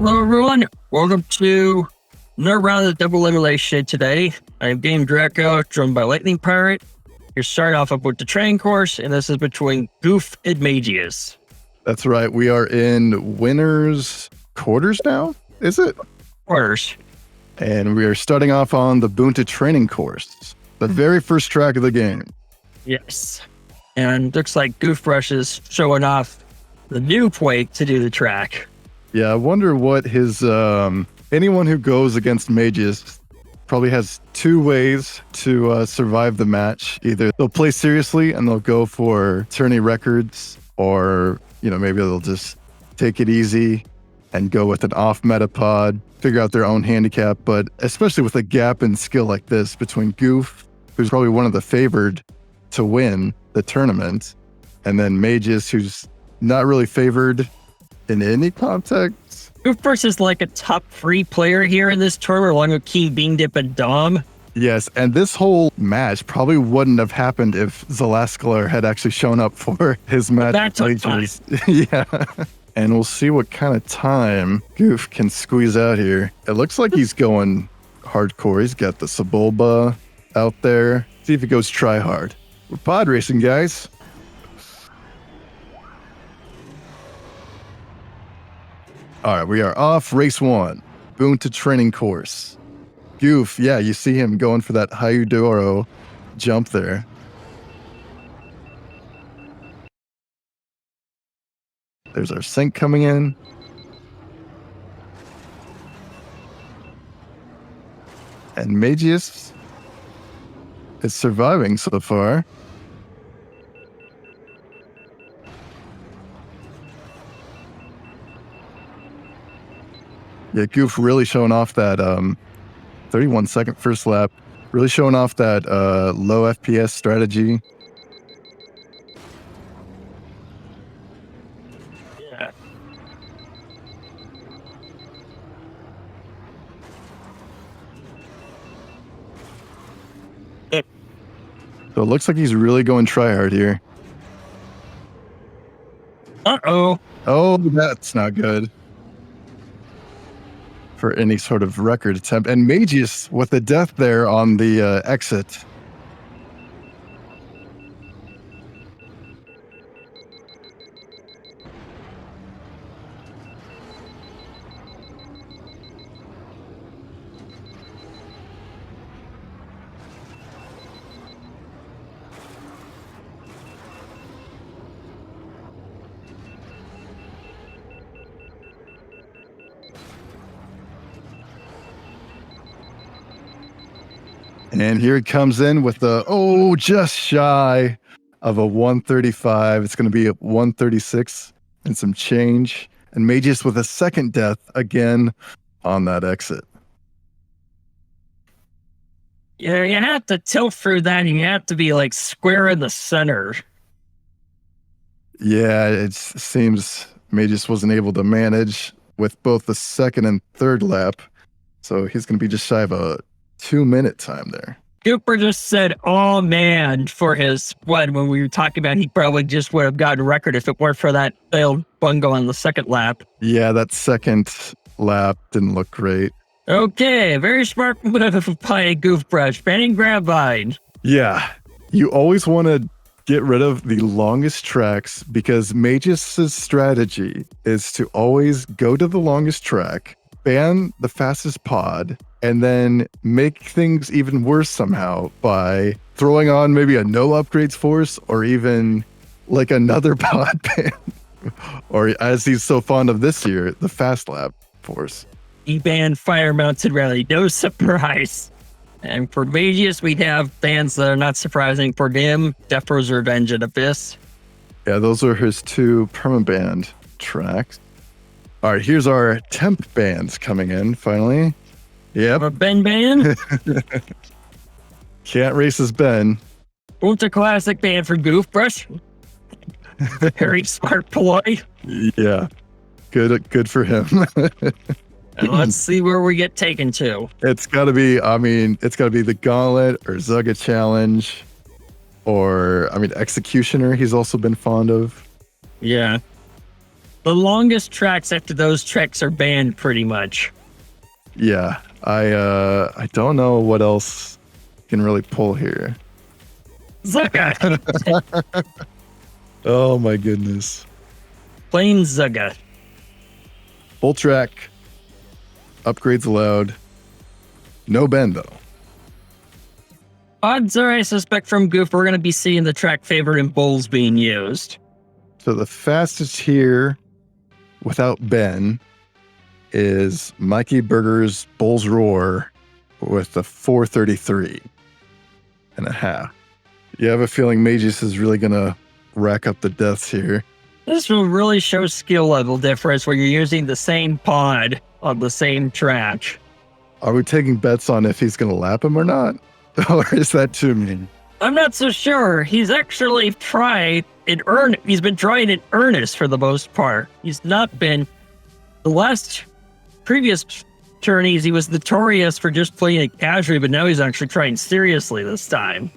Hello, everyone. Welcome to another round of double elimination today. I'm Game Draco, joined by Lightning Pirate. You're starting off with the training course, and this is between Goof and Mageius. That's right. We are in winners quarters now, is it? Quarters. And we are starting off on the Bunta training course, the very first track of the game. Yes. And looks like goofbrush is showing off the new way to do the track. Yeah, I wonder what his anyone who goes against Mageius probably has two ways to survive the match. Either they'll play seriously and they'll go for tourney records, or maybe they'll just take it easy and go with an off meta pod, figure out their own handicap. But especially with a gap in skill like this between Goof, who's probably one of the favored to win the tournament, and then Mageius, who's not really favored in any context. Goofbrush is like a top 3 player here in this tournament, along with King, Bean Dip, and Dom. Yes, and this whole match probably wouldn't have happened if Zalaskler had actually shown up for his match. That took time. Yeah. And we'll see what kind of time Goof can squeeze out here. It looks like he's going hardcore. He's got the Sebulba out there. See if he goes try hard. We're pod racing, guys. All right, we are off race 1. Bunta training course. Goof, yeah, you see him going for that Hayudoro jump there. There's our sync coming in. And Mageius is surviving so far. Yeah, Goof really showing off that 31-second first lap. Really showing off that low FPS strategy. Yeah. So it looks like he's really going try hard here. Uh-oh. Oh, that's not good for any sort of record attempt. And Mageius with the death there on the exit. And here it comes in with the, just shy of a 135. It's going to be a 136 and some change. And Mageius with a second death again on that exit. Yeah, you have to tilt through that, and you have to be like square in the center. Yeah, it seems Mageius wasn't able to manage with both the second and third lap. So he's going to be just shy of a 2-minute time there. Cooper just said, oh man, for his one when we were talking about he probably just would have gotten a record if it weren't for that failed bungo on the second lap. Yeah, that second lap didn't look great. Okay, very smart move by Goofbrush, banning Grabvine. Yeah, you always want to get rid of the longest tracks because Mageius' strategy is to always go to the longest track, ban the fastest pod, and then make things even worse somehow by throwing on maybe a no upgrades force or even like another pod ban. Or as he's so fond of this year, the fast lap force. He banned Fire Mountain Rally, no surprise. And for Mageius, we'd have bans that are not surprising for him. Defro's Revenge and Abyss. Yeah, those are his 2 permaband tracks. All right, here's our temp bands coming in finally. Yep. A Ben ban. Can't race as Ben. Ultra Classic ban for Goofbrush. Very smart ploy. Yeah. Good for him. And let's see where we get taken to. It's got to be, the Gauntlet or Zugga Challenge or, Executioner he's also been fond of. Yeah. The longest tracks after those tracks are banned, pretty much. Yeah, I don't know what else can really pull here. Zugga! Oh my goodness. Plain Zugga. Full track. Upgrades allowed. No bend though. Odds are, I suspect from Goof, we're going to be seeing the track favorite in bowls being used. So the fastest here without Ben is Mikey Burger's Bull's Roar with a 4:33.5. You have a feeling Mageius is really going to rack up the deaths here. This will really show skill level difference when you're using the same pod on the same track. Are we taking bets on if he's going to lap him or not? Or is that too mean? I'm not so sure. He's actually tried in earnest. He's been trying in earnest for the most part. He's not been. The last previous tourneys, he was notorious for just playing it casually, but now he's actually trying seriously this time.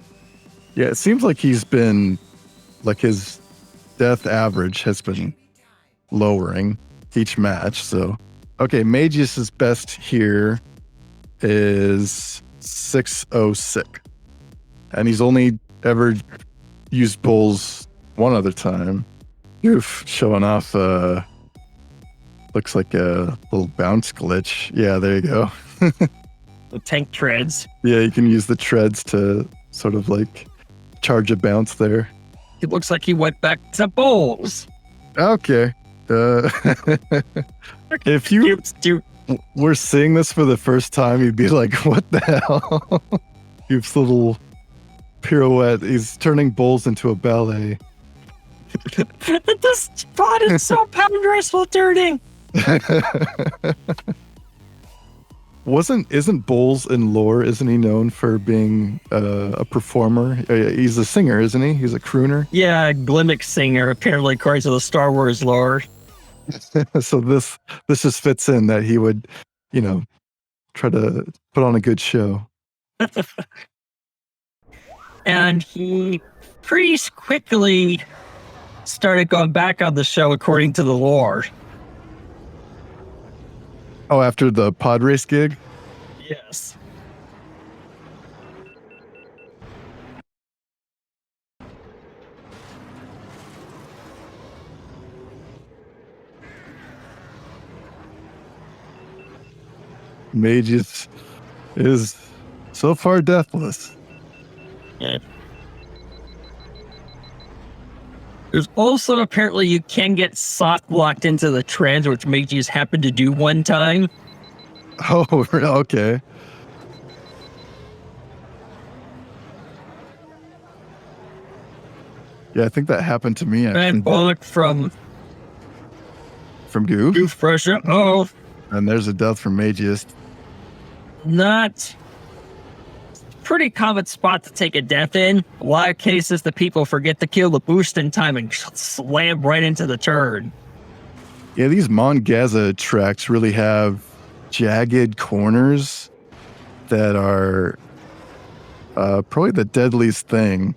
Yeah, it seems like he's been, like his death average has been lowering each match. So, okay, Mageius' best here is 6:06. And he's only ever used bulls one other time. Oof, showing off, looks like a little bounce glitch. Yeah, there you go. The tank treads. Yeah, you can use the treads to sort of like charge a bounce there. It looks like he went back to bowls. Okay. If you were seeing this for the first time, you'd be like, what the hell? You've little pirouette. He's turning bowls into a ballet. This spot is so ponderous while turning. Isn't Bowles in lore? Isn't he known for being a performer? He's a singer, isn't he? He's a crooner. Yeah, gimmick singer, apparently, according to the Star Wars lore. So this just fits in that he would, try to put on a good show. And he pretty quickly started going back on the show, according to the lore. Oh, after the pod race gig? Yes. Mageius is so far deathless. Yeah. There's also apparently you can get soft locked into the trans, which Mageius happened to do one time. Oh, okay. Yeah, I think that happened to me. And Bullock from Goof. Goofbrush. Oh, And there's a death from Mageius. not pretty common spot to take a death in. A lot of cases, the people forget to kill the boost in time and slam right into the turn. Yeah, these Mongaza tracks really have jagged corners that are probably the deadliest thing,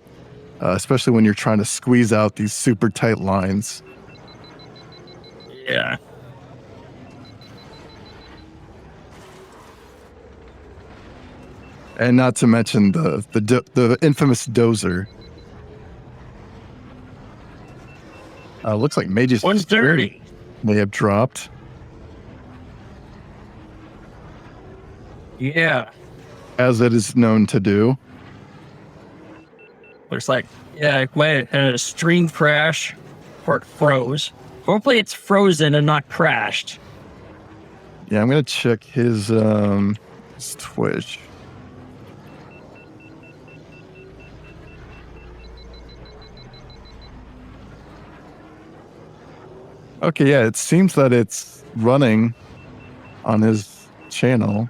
especially when you're trying to squeeze out these super tight lines. Yeah. And not to mention the infamous dozer. Looks like Mageius 130. may have dropped. Yeah. As it is known to do. Looks like, yeah, it went in a stream crash or it froze. Hopefully it's frozen and not crashed. Yeah, I'm going to check his Twitch. Okay, yeah, it seems that it's running on his channel.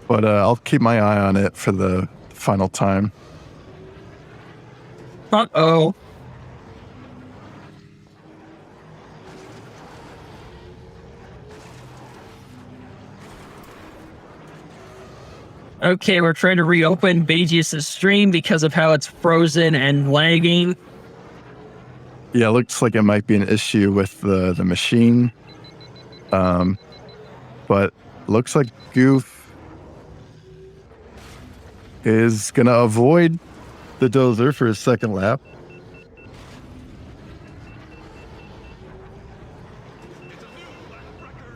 But I'll keep my eye on it for the final time. Uh-oh. Okay, we're trying to reopen Mageius' stream because of how it's frozen and lagging. Yeah, looks like it might be an issue with the machine. But looks like Goof is going to avoid the dozer for his second lap.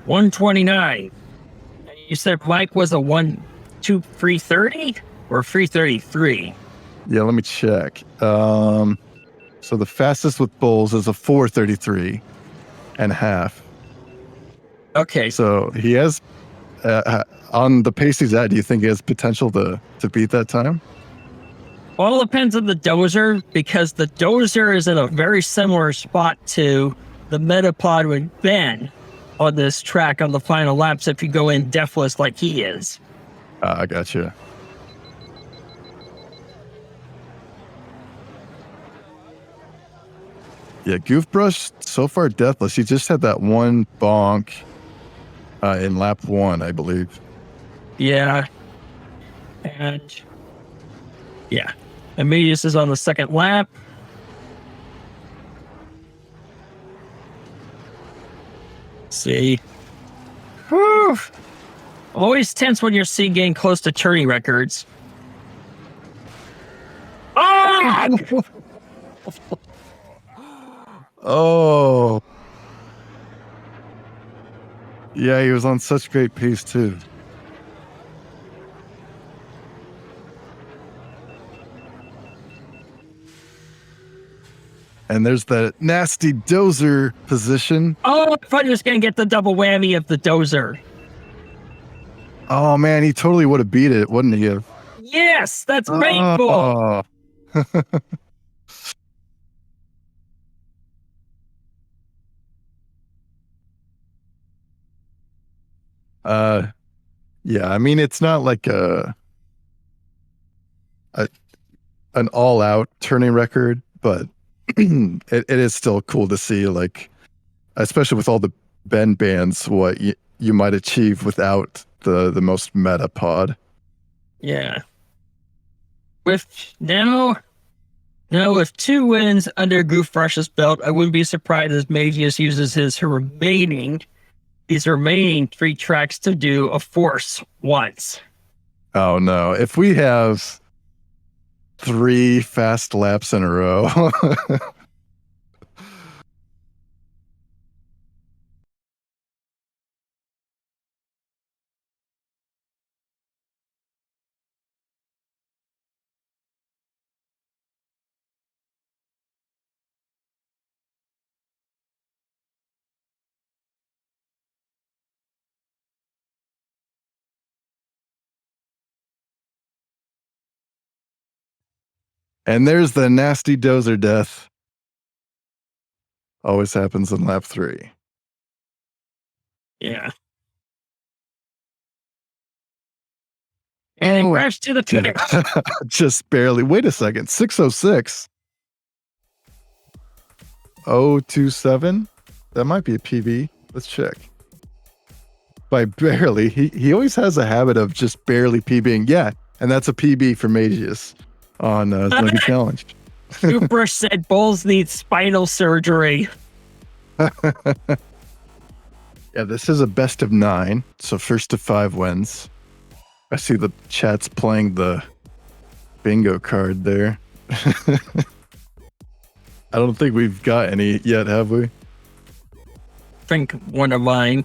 $129. You said Mike was a 330 or 333? Yeah, let me check. So the fastest with Bulls is a 4:33 and a half. Okay. So he has, on the pace he's at, do you think he has potential to beat that time? All depends on the dozer, because the dozer is in a very similar spot to the Metapod with Ben on this track on the final laps if you go in deathless like he is. I gotcha. Yeah, Goofbrush so far deathless. He just had that one bonk in lap 1, I believe. Yeah. And yeah. Mageius is on the second lap. See. Whew. Always tense when you're seeing getting close to turning records. Ah! Oh. Yeah, he was on such great pace too. And there's that nasty dozer position. Oh, I thought he was going to get the double whammy of the dozer. Oh man, he totally would have beat it, wouldn't he have? Yes, that's painful. Oh. Yeah, I mean, it's not like an all-out turning record, but it is still cool to see, like, especially with all the Ben bands, what you might achieve without the most meta pod. Yeah. With with 2 wins under Goofbrush's belt, I wouldn't be surprised if Mageius uses these remaining 3 tracks to do a force once. Oh no! If we have 3 fast laps in a row. And there's the nasty dozer death. Always happens in lap 3. Yeah. And crash to the finish. Just barely. Wait a second. 606. 027. That might be a PB. Let's check. By barely, he always has a habit of just barely PBing. Yeah, and that's a PB for Mageius on Zungy Challenge. Goofbrush said Bulls need spinal surgery. Yeah, this is a best of 9, so first to 5 wins. I see the chat's playing the bingo card there. I don't think we've got any yet, have we? I think one of mine.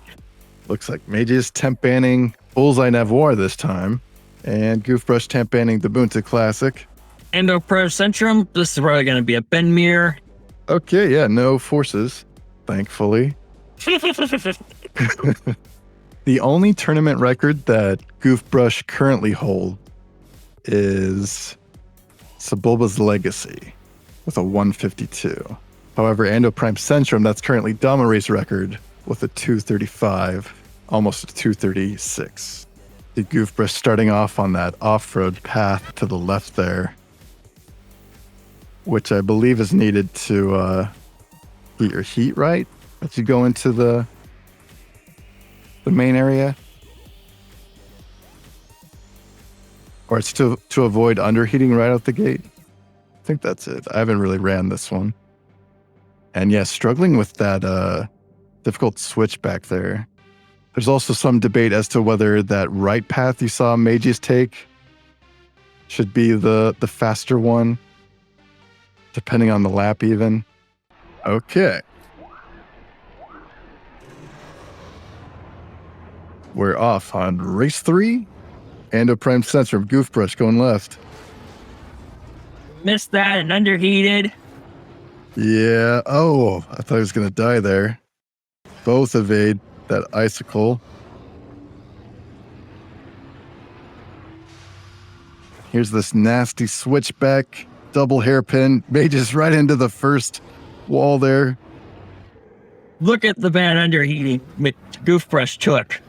Looks like Mageius temp banning Bullseye Navoir this time, and Goofbrush temp banning the Bunta Classic. Endo Pro Centrum. This is probably going to be a Ben Mir. Okay, yeah, no forces, thankfully. The only tournament record that Goofbrush currently holds is Sebulba's Legacy with a 152. However, Ando Prime Centrum, that's currently Damare's record with a 235, almost a 236. The Goofbrush starting off on that off-road path to the left there, which I believe is needed to get your heat right as you go into the main area. Or it's to avoid underheating right out the gate. I think that's it. I haven't really ran this one. And yeah, struggling with that difficult switch back there. There's also some debate as to whether that right path you saw Mageius take should be the faster one, depending on the lap even. Okay. We're off on race 3. Ando Prime Sensor, Goofbrush going left. Missed that and underheated. Yeah. Oh, I thought he was going to die there. Both evade that icicle. Here's this nasty switchback, double hairpin. Mageius right into the first wall there. Look at the bad underheating Goofbrush took.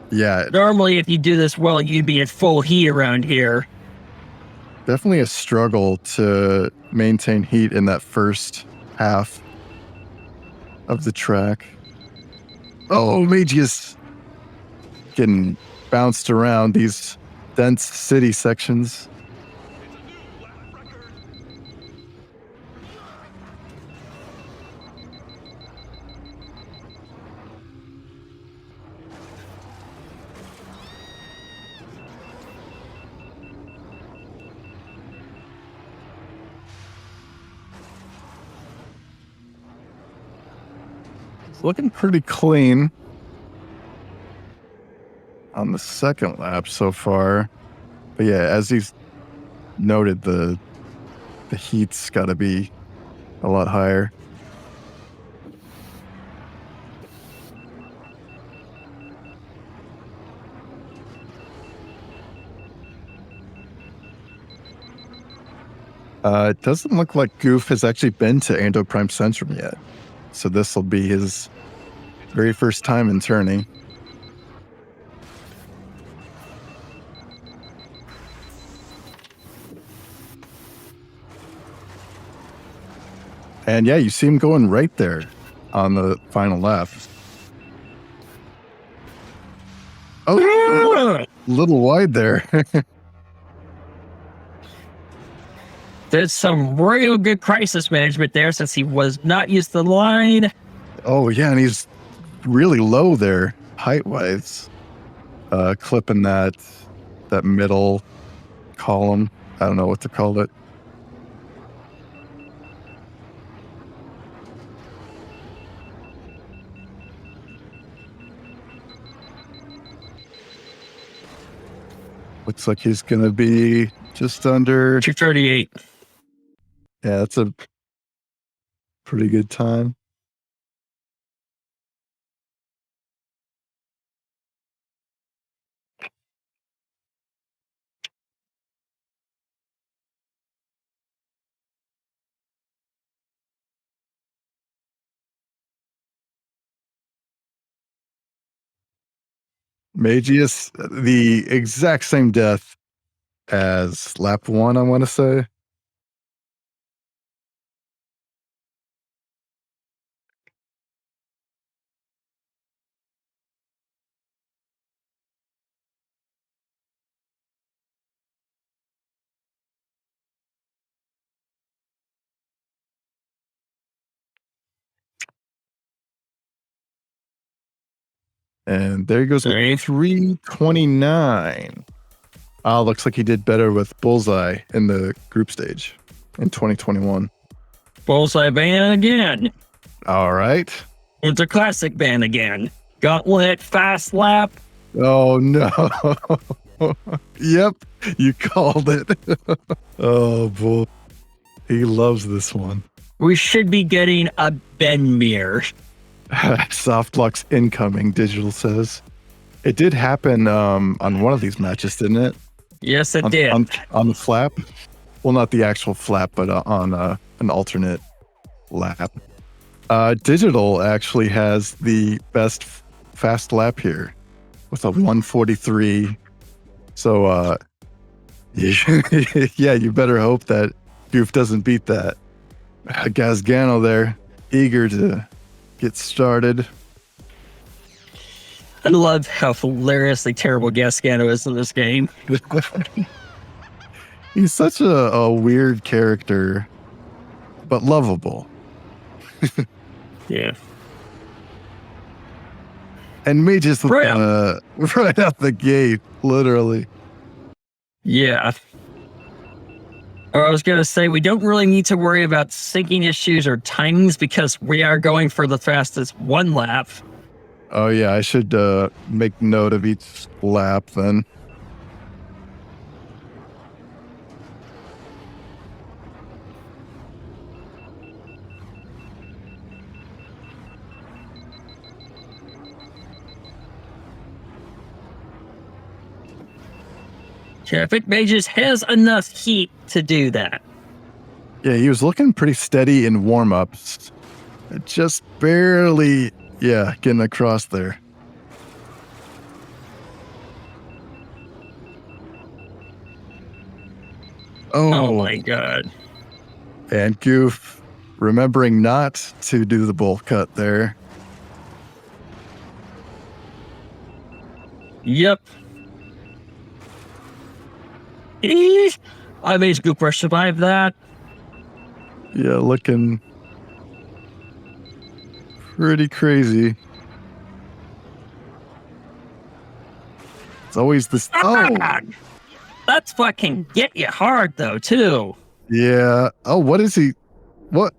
Yeah, Normally, if you do this well, you'd be at full heat around here. definitely a struggle to maintain heat in that first half of the track. Oh, Mageius getting bounced around these dense city sections. It's looking pretty clean on the second lap so far. But yeah, as he's noted, the heat's got to be a lot higher. It doesn't look like Goof has actually been to Ando Prime Centrum yet. So this will be his very first time in turning. And yeah, you see him going right there on the final lap. Oh, a little wide there. There's some real good crisis management there since he was not used to the line. Oh, yeah, and he's really low there, height-wise. Clipping that middle column. I don't know what to call it. Looks like he's going to be just under 238. Yeah, that's a pretty good time. Mageius, the exact same death as lap 1, I want to say. And there he goes with 329. Looks like he did better with Bullseye in the group stage in 2021. Bullseye ban again. All right. It's a classic ban again. Gauntlet, fast lap. Oh, no. Yep, you called it. Oh, boy. He loves this one. We should be getting a Ben mirror. Softlux incoming, Digital says. It did happen on one of these matches, didn't it? Yes, it did. On the flap? Well, not the actual flap, but on an alternate lap. Digital actually has the best fast lap here with a 143. So, yeah, you better hope that Goof doesn't beat that. Gazgano there, eager to get started. I love how hilariously terrible Gasgano is in this game. He's such a weird character, but lovable. Yeah. And Mageius right out the gate, literally. Yeah. Or I was going to say, we don't really need to worry about syncing issues or timings because we are going for the fastest one lap. Oh, yeah, I should make note of each lap then. Yeah, I think Mageius has enough heat to do that. Yeah, he was looking pretty steady in warm-ups. Just barely, getting across there. Oh my god. And Goof remembering not to do the bowl cut there. Yep. I made goofbrush survive that. Yeah, looking pretty crazy. It's always this. Oh, that's fucking get you hard though, too. Yeah. Oh, what is he? What?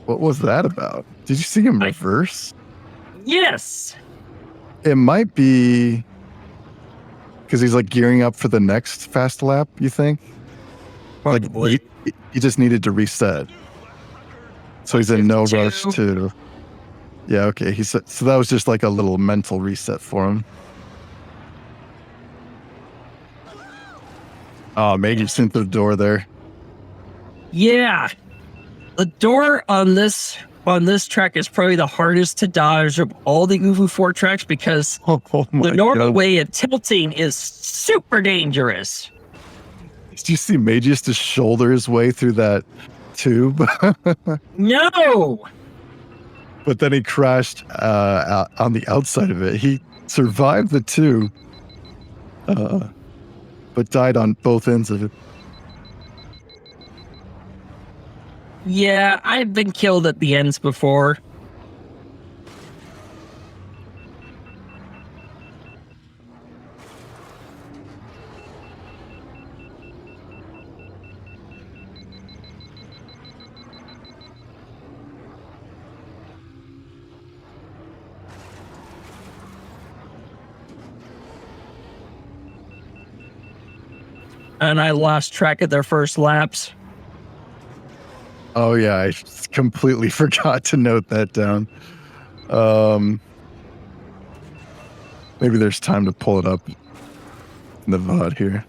What was that about? Did you see him reverse? Yes. It might be because he's like gearing up for the next fast lap, you think? Probably. Like he just needed to reset. So he's in no rush to. Yeah, okay. So that was just like a little mental reset for him. Oh, Mageius into the door there. Yeah. The door on this track is probably the hardest to dodge of all the Uvu 4 tracks because the normal way of tilting is super dangerous. Did you see Mageius just shoulder his way through that tube? No! But then he crashed on the outside of it. He survived the tube, but died on both ends of it. Yeah, I've been killed at the ends before. And I lost track of their first laps. Oh yeah, I completely forgot to note that down. Maybe there's time to pull it up in the VOD here.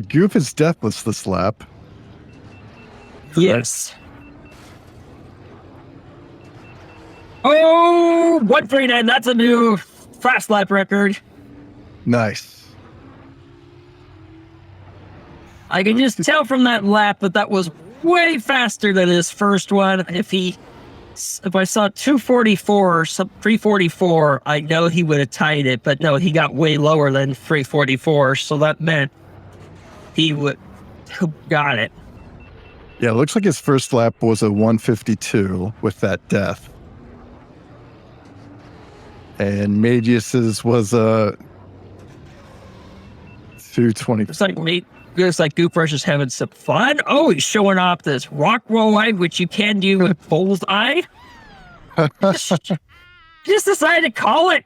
Goof is deathless this lap. Yes. Oh, 139. That's a new fast lap record. Nice. I can just tell from that lap that was way faster than his first one. If I saw 244 or 344, I know he would have tied it, but no, he got way lower than 344. So that meant he got it. Yeah, it looks like his first lap was a 152 with that death. And Mageius's was a 220. It's like goofbrush is having some fun. Oh, he's showing off this rock roll eye, which you can do with bullseye. Just decided to call it.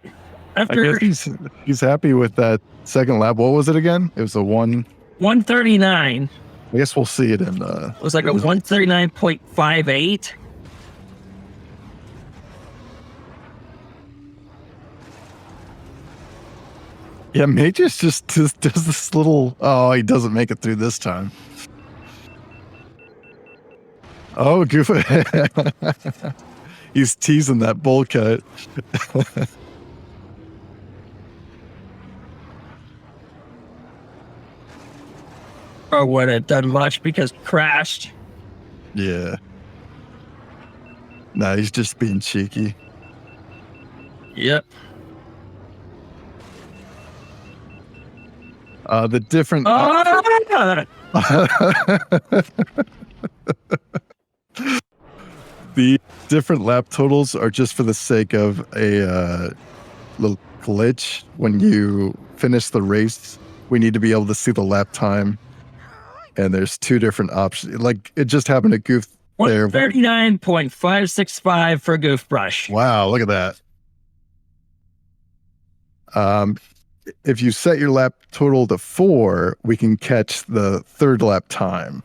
After he's happy with that second lap. What was it again? It was a 139. I guess we'll see it in it was like a 139.58. Yeah, Mageius just does this little. Oh, he doesn't make it through this time. Oh, Goof. He's teasing that bowl cut. Or would have done much because crashed. Yeah. Nah, he's just being cheeky. Yep. The different... The different lap totals are just for the sake of a little glitch. When you finish the race, we need to be able to see the lap time. And there's two different options. Like, it just happened to Goof there. 139.565 for goofbrush. Wow, look at that. If you set your lap total to 4, we can catch the third lap time.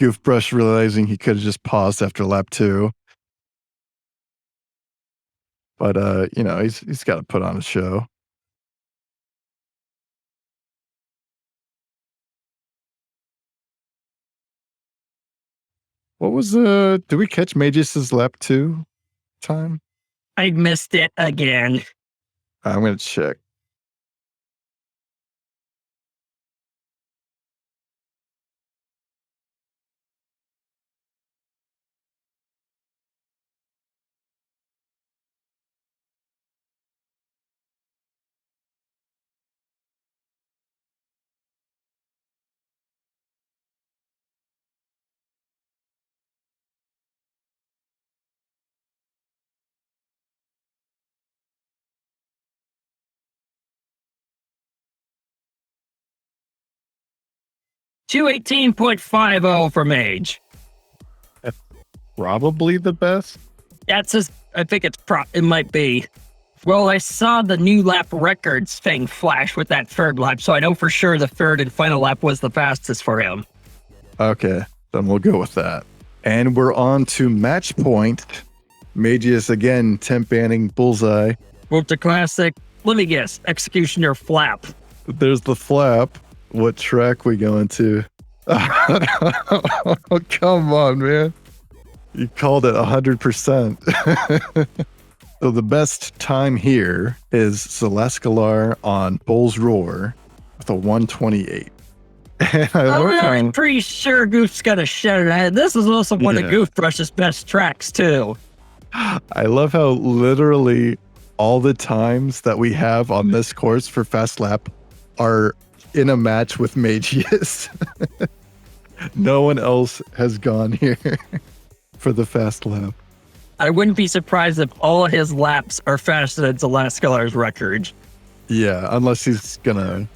Goofbrush realizing he could have just paused after lap 2. But, he's got to put on a show. What was did we catch Mageius's lap 2 time? I missed it again. I'm going to check. $218.50 for Mage. Probably the best. That's his, I think it might be. Well, I saw the new lap records thing flash with that third lap, so I know for sure the third and final lap was the fastest for him. Okay, then we'll go with that. And we're on to match point. Mageius again, temp banning Bullseye. Move to classic. Let me guess, Executioner Flap. There's the flap. What track we going to? Oh, come on, man. You called it 100%. So the best time here is Celescalar on Bull's Roar with a 128. And I'm pretty sure Goof's got a shot ahead. This is also one of Goofbrush's best tracks, too. I love how literally all the times that we have on this course for Fast Lap are in a match with Mageius. No one else has gone here for the Fast Lap. I wouldn't be surprised if all his laps are faster than Celescalar's record. Yeah, unless he's gonna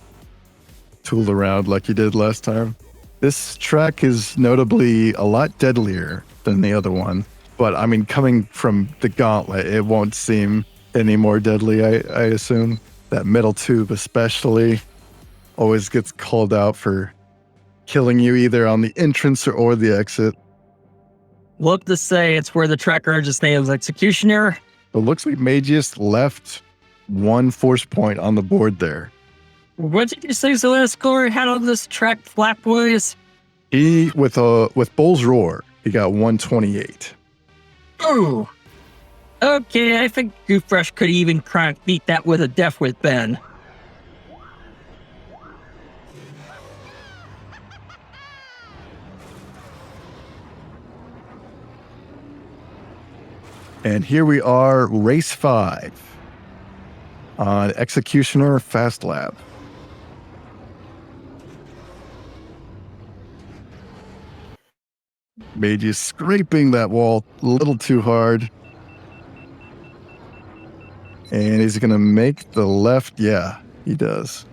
tool around like he did last time. This track is notably a lot deadlier than the other one. But, I mean, coming from the gauntlet, it won't seem any more deadly, I assume. That middle tube especially always gets called out for killing you either on the entrance or the exit. Look to say it's where the track urges name is Executioner. It looks like Mageius left one force point on the board there. What did you say Celescalar had on this track, Flap Boys? He, with Bull's Roar, he got 128. Ooh. Okay, I think Goofbrush could even try and beat that with a Def with Ben. And here we are, race 5 on Executioner Fast Lap. Mageius scraping that wall a little too hard. And he's going to make the left. Yeah, he does.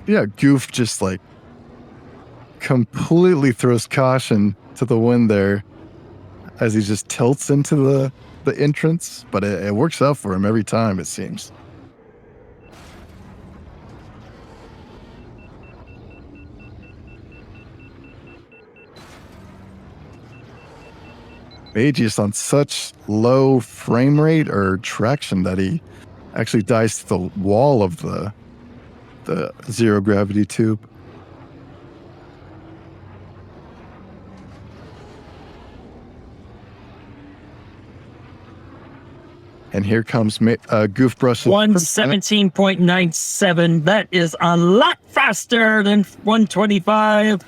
Yeah, Goof just like completely throws caution to the wind there. as he just tilts into the entrance, but it works out for him every time, it seems. Mageius on such low frame rate or traction that he actually dies to the wall of the zero gravity tube. And here comes Goofbrush. 117.97. That is a lot faster than 125.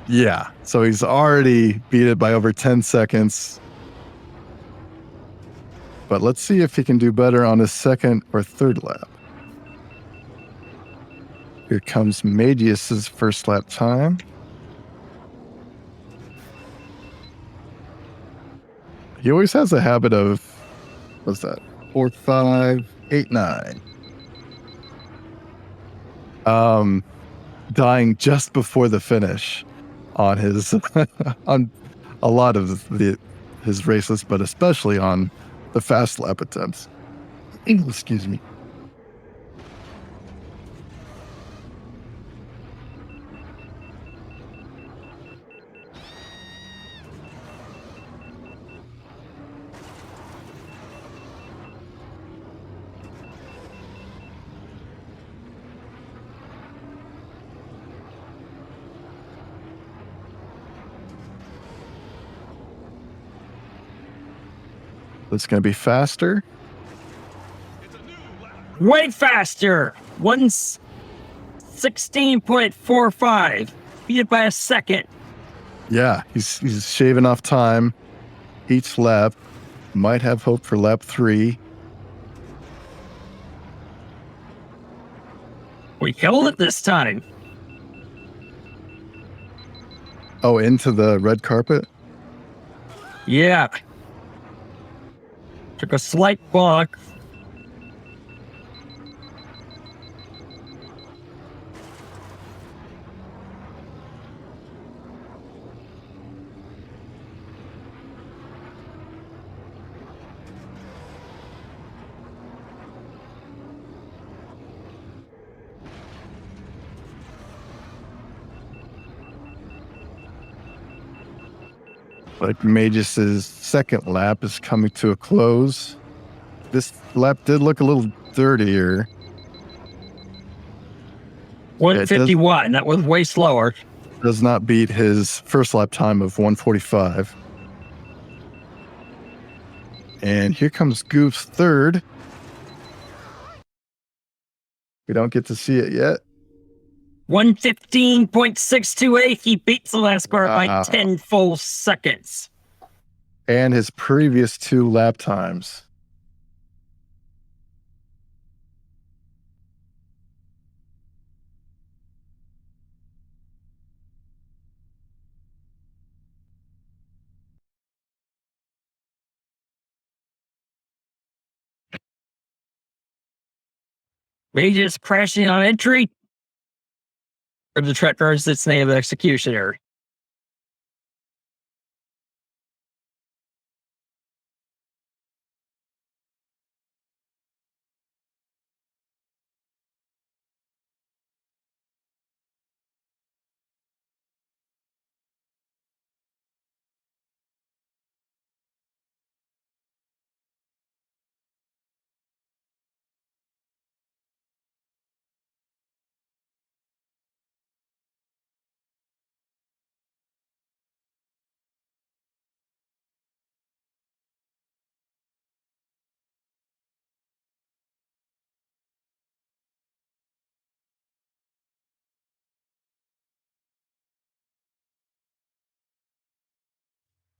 Yeah, so he's already beat it by over 10 seconds. But let's see if he can do better on his second or third lap. Here comes Mageius's first lap time. He always has a habit of, what's that? 4, 5, 8, 9. Dying just before the finish on his on a lot of his races, but especially on the fast lap attempts. Excuse me. It's going to be faster. Way faster. 116.45. Beat it by a second. Yeah, he's shaving off time each lap. Might have hope for lap 3. We killed it this time. Oh, into the red carpet? Yeah. Took a slight block. Like Mageius's second lap is coming to a close. This lap did look a little dirtier. 151. That was way slower. Does not beat his first lap time of 145. And here comes Goof's third. We don't get to see it yet. 115.628. He beats the last car by 10 full seconds. And his previous 2 lap times. Mageius crashing on entry. Or the track cars its name of executioner.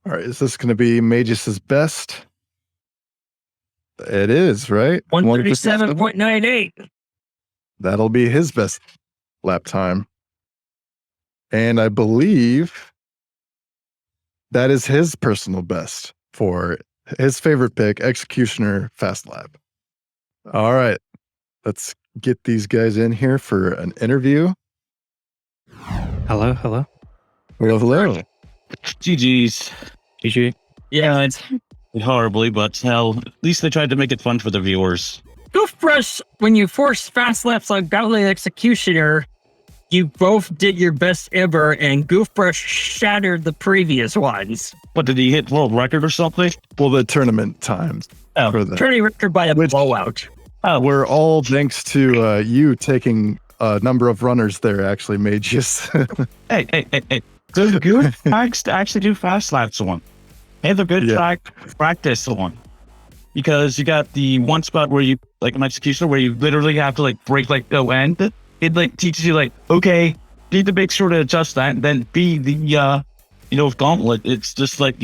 All right, is this going to be Mageius's best? It is, right? 137.98. That'll be his best lap time. And I believe that is his personal best for his favorite pick, Executioner Fast Lap. All right, let's get these guys in here for an interview. Hello. Hello. GG's. GG. Yeah, it's horribly, but hell, at least they tried to make it fun for the viewers. Goofbrush, when you forced fast laps on Galactic Executioner, you both did your best ever, and Goofbrush shattered the previous ones. What, did he hit world record or something? Well, the tournament times. Oh, for the, Turning record by a blowout. were all thanks to you taking a number of runners there, actually, Mageius. hey. There's good tracks to actually do fast laps on. And they're good track practice on. Because you got the one spot where you, like an executioner, where you literally have to like break like the end. It like teaches you like, okay, need to make sure to adjust that. And then B, the gauntlet. It's just like,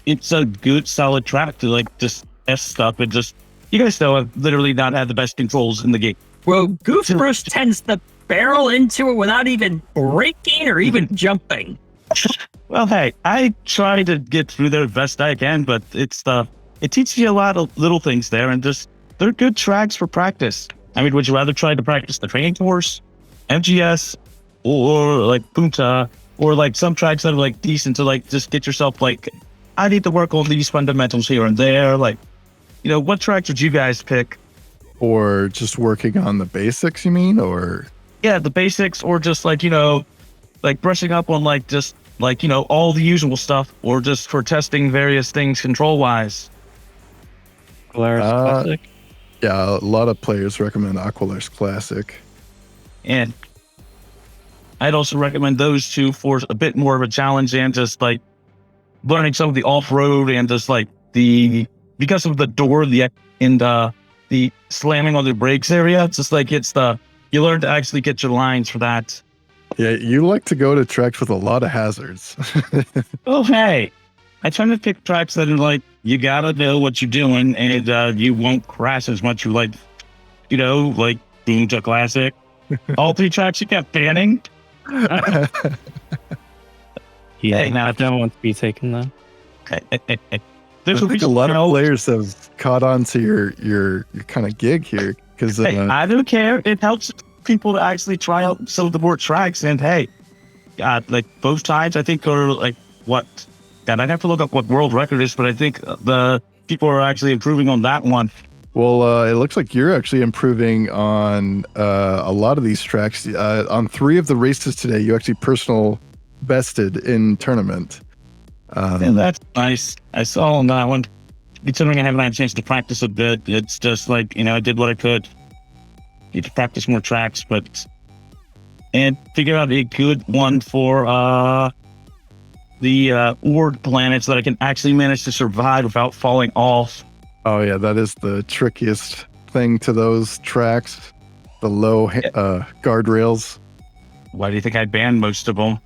it's a good solid track to like just test stuff and just, you guys know I've literally not had the best controls in the game. Well, Goofbrush tends to barrel into it without even braking or even jumping. Well, hey, I try to get through there the best I can, but it teaches you a lot of little things there, and just they're good tracks for practice. I mean, would you rather try to practice the training course, MGS, or like Punta, or like some tracks that are like decent to like just get yourself like, I need to work on these fundamentals here and there. Like, what tracks would you guys pick? Or just working on the basics, you mean? Or yeah, the basics, or just like, like brushing up on like just like, all the usual stuff, or just for testing various things control wise. Polaris Classic. Yeah, a lot of players recommend Aqualar's Classic. And I'd also recommend those two for a bit more of a challenge, and just like learning some of the off-road, and just like because of the door, the slamming on the brakes area, it's just like you learn to actually get your lines for that. Yeah, you like to go to tracks with a lot of hazards. Oh, hey, I try to pick tracks that are like, you gotta know what you're doing, and you won't crash as much. Like, like Punta Classic. All three tracks you kept banning. Yeah, Hey, now- I don't want to be taken there. I think a lot of players have caught on to your kind of gig here. Because Hey, I don't care. It helps people to actually try out some of the more tracks. And hey, like both times, I think are like what? God, I'd have to look up what world record is, but I think the people are actually improving on that one. Well, it looks like you're actually improving on a lot of these tracks. On 3 of the races today, you actually personal bested in tournament. And that's nice. I saw on that one. Considering I haven't had a chance to practice a bit, it's just like, I did what I could. Need to practice more tracks, and figure out a good one for the Ord planets that I can actually manage to survive without falling off. Oh yeah, that is the trickiest thing to those tracks. The low guardrails. Why do you think I banned most of them?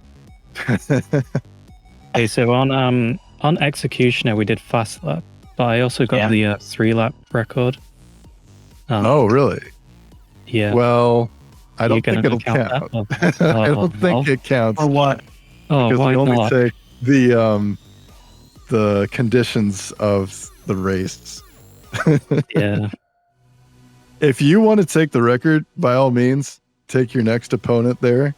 Okay, so on Executioner we did fast lap, but I also got the 3-lap record. Oh really? Yeah. Well, I don't think it'll count. I don't think it counts. For what? Oh, Because why we only not? take the conditions of the race. Yeah. If you want to take the record, by all means, take your next opponent there.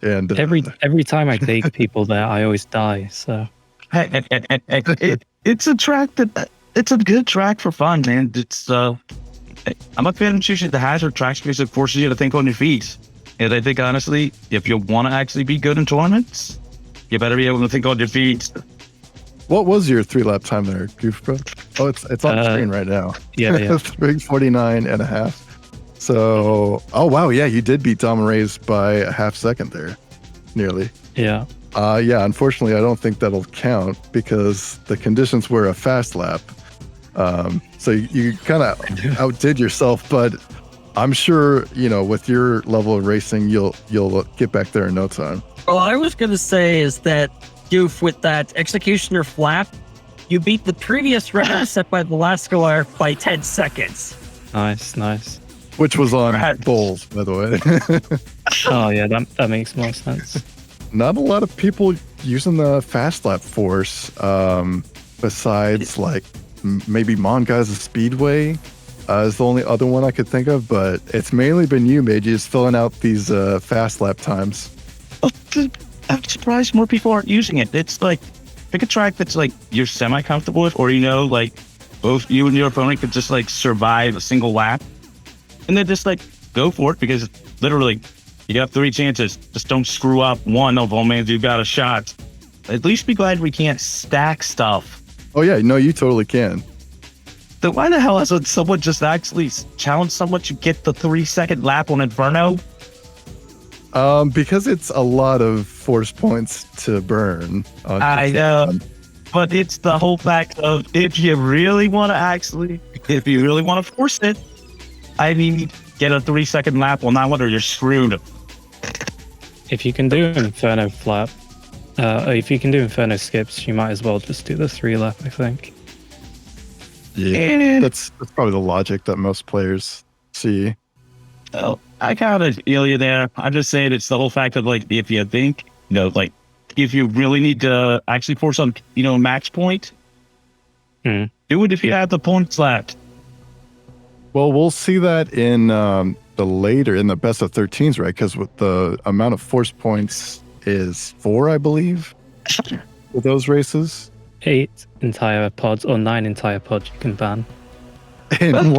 And Every time I take people there, I always die. So Hey, it's a track it's a good track for fun, man. I'm a fan of choosing the hazard tracks because it forces you to think on your feet. And I think honestly, if you want to actually be good in tournaments, you better be able to think on your feet. what was your 3-lap time there, Goofbrush? Oh, it's on the screen right now. yeah. 3:49 and a half. So, oh wow, yeah, you did beat Dominrays by a half second there, nearly. Yeah. Yeah, unfortunately, I don't think that'll count because the conditions were a fast lap. So you kind of outdid yourself, but I'm sure, with your level of racing, you'll get back there in no time. All I was going to say is that, Goof, with that Executioner flap, you beat the previous record set by the last goer by 10 seconds. Nice. Which was on bowls, by the way. Oh yeah, that makes more sense. Not a lot of people using the fast lap force, besides like maybe Monga's Speedway is the only other one I could think of, but it's mainly been you, Mageius, filling out these fast lap times. I'm surprised more people aren't using it. It's like, pick a track that's like you're semi comfortable with, or like both you and your opponent could just like survive a single lap, and then just like go for it, because literally you have 3 chances. Just don't screw up one of them, and you've got a shot. At least be glad we can't stack stuff. Oh yeah, no, you totally can. Then why the hell hasn't someone just actually challenged someone to get the 3-second lap on Inferno? Because it's a lot of force points to burn. I know, but it's the whole fact of if you really want to force it, I mean, get a 3-second lap on that one, or you're screwed. If you can do Inferno flap, if you can do Inferno skips, you might as well just do the 3 lap, I think. Yeah, that's probably the logic that most players see. Oh, I kind of feel you there. I'm just saying it's the whole fact of like, if you think, like if you really need to actually force on, max point, do it if you have the points left. Well, we'll see that in the best of 13s, right? Because with the amount of force points is 4, I believe, with those races. 8 entire pods or 9 entire pods you can ban. And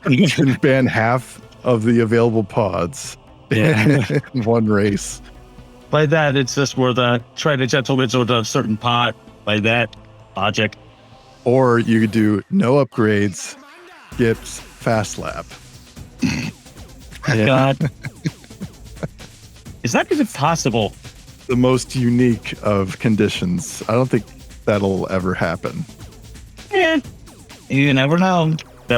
you can ban half of the available pods in one race. By that, it's just where the try to gentleman's with a certain pod. By that logic. Or you could do no upgrades, skips, fast lap. God. Is that even possible? The most unique of conditions. I don't think that'll ever happen. Yeah. You never know.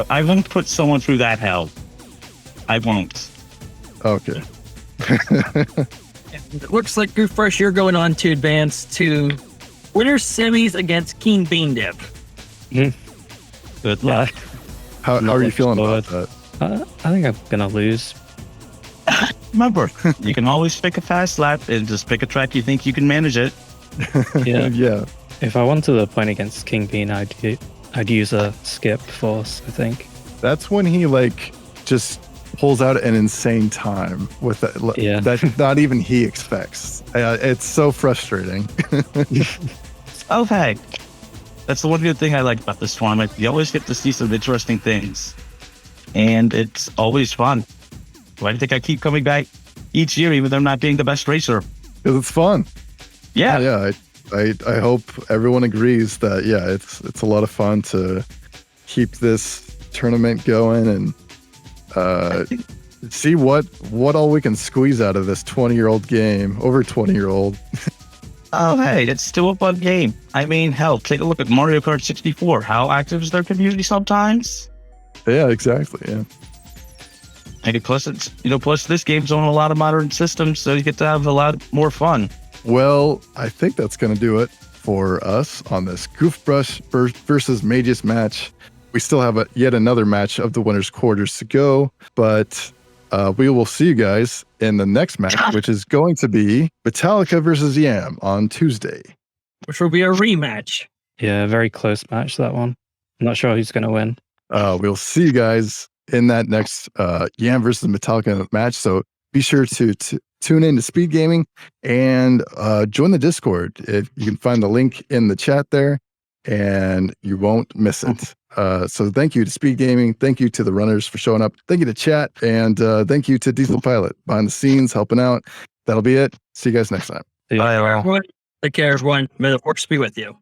I won't put someone through that hell. I won't. Okay. It looks like goofbrush, you're going on to advance to winner semis against King Bean Dip. Good luck. How are you feeling about that? I think I'm gonna lose. Remember, you can always pick a fast lap and just pick a track you think you can manage it. Yeah. Yeah. If I wanted to point against King Bean, I'd use a skip force, I think. That's when he just pulls out an insane time with that. Yeah. That not even he expects. It's so frustrating. Okay. That's the one good thing I like about this tournament. You always get to see some interesting things. And it's always fun. Why do you think I keep coming back each year, even though I'm not being the best racer? Because it's fun. Yeah. Yeah. I hope everyone agrees that it's a lot of fun to keep this tournament going and see what all we can squeeze out of this 20-year-old game, over 20-year-old. Oh, hey, it's still a fun game. I mean, hell, take a look at Mario Kart 64. How active is their community sometimes? Yeah, exactly. Yeah. And plus, plus this game's on a lot of modern systems, so you get to have a lot more fun. Well, I think that's going to do it for us on this Goofbrush versus Mageius match. We still have yet another match of the winner's quarters to go, but we will see you guys in the next match, which is going to be Metallica versus Yam on Tuesday. Which will be a rematch. Yeah, very close match, that one. I'm not sure who's going to win. We'll see you guys in that next Yam versus Metallica match. So be sure to tune in to Speed Gaming and join the Discord. If you can find the link in the chat there, and you won't miss it. So thank you to Speed Gaming. Thank you to the runners for showing up. Thank you to chat, and thank you to Diesel Pilot behind the scenes helping out. That'll be it. See you guys next time. Bye, Take care, everyone. May the force be with you.